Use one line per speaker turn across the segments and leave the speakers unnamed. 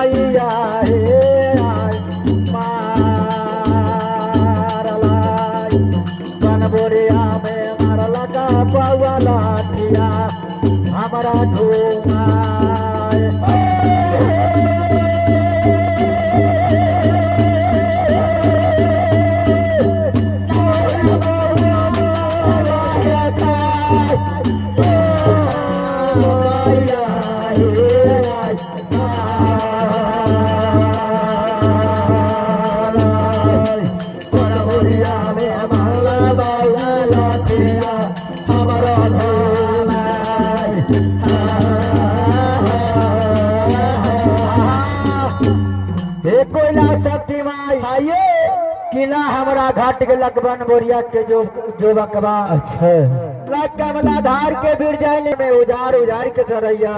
माइया हे आय मारलाई बनबोरिया में मारला का पौआ लाठिया हमारा धुआए किला हमारा घाट के लकबन बोरिया के जो बकवा
अच्छा
कमला धार के बिर जाने में उजार उजार के चरैया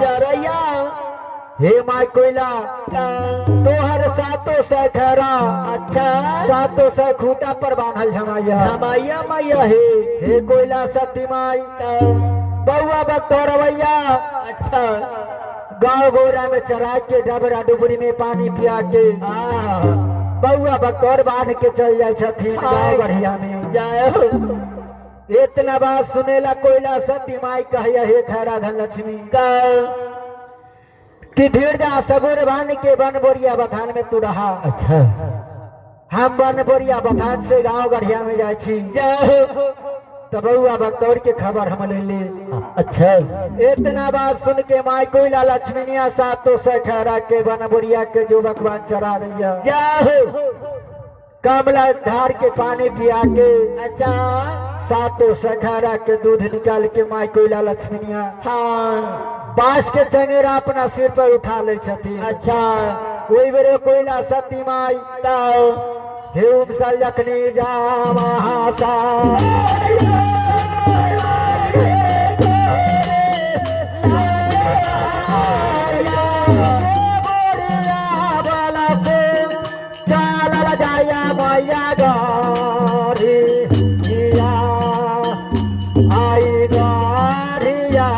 हे माई कोयला तोहर सातों से खरा
अच्छा
सातों से खूटा पर बांधल झमाइया
हमाइया मैया
हे कोयला सती माई बउआ बकरवैया
अच्छा
गाँव गोरा में चरा के डबरा डुबरी में पानी पिया के बउआ बकौर बांध के चल जाए छथिन गाँव बढ़िया में
जाओ
इतना बात सुनेला कोयला सती माई कहिया हे खैरा धन लक्ष्मी कि धीर जा सबूर बांध के बन बोरिया बथान में तू रहा
अच्छा
हम बन बोरिया बथान से गाँव गढ़िया में जाए छी तो बउआ बकौर के खबर हम ले ले
अच्छा
इतना बात सुन के माई कोयला लक्ष्मीनिया सातों से खैरा के बन बोरिया के जो बकवान चरा रही कमला धार के पानी पिया के
अच्छा
सातों सखरा के दूध निकाल के माई कोयला लक्ष्मीनिया
हाँ
बांस के चंगेरा अपना सिर पर उठा ले छथिन
अच्छा
वही बेरे कोयला सती माई हे उपसल जखनी जा महासा मैया गारी जिया आई गारिया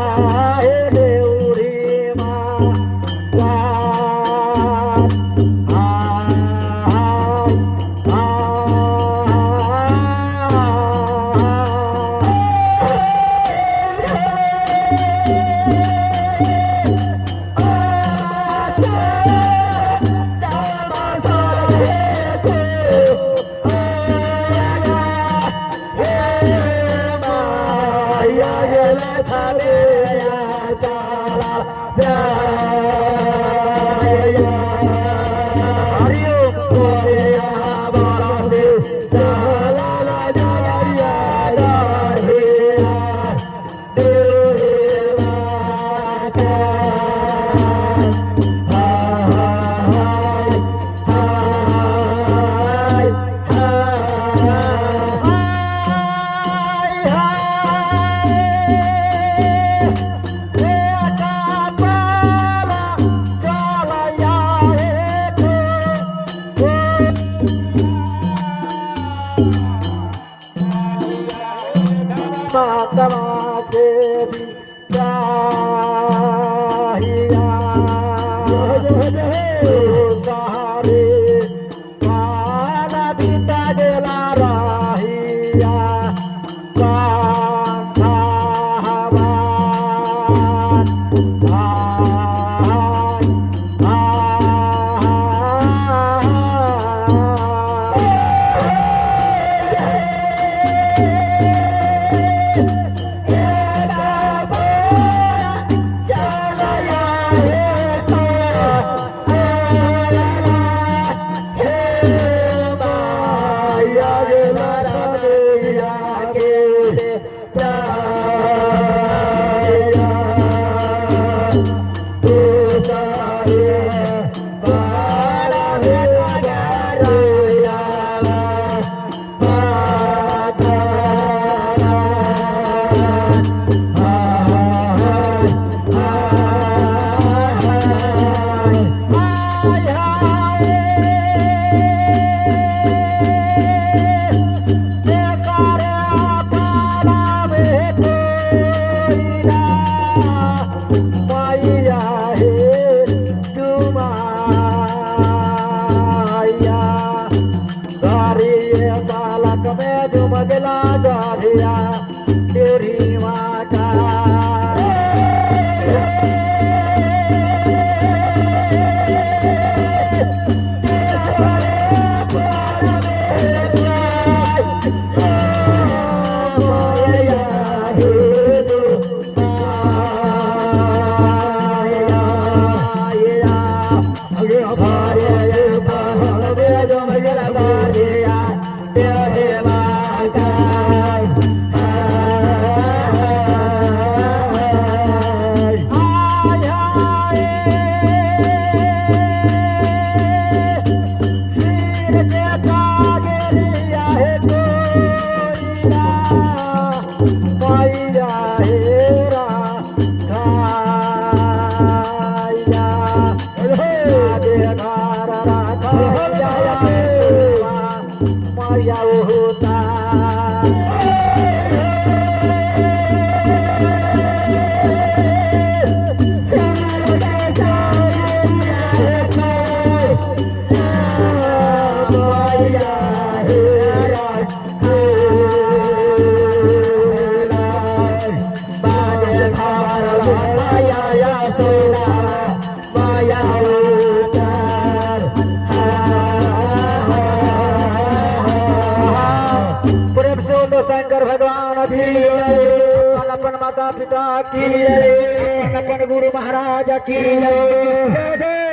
हे देउरी माँ की जय अपन माता पिता की जय अपन गुरु महाराज की जय जय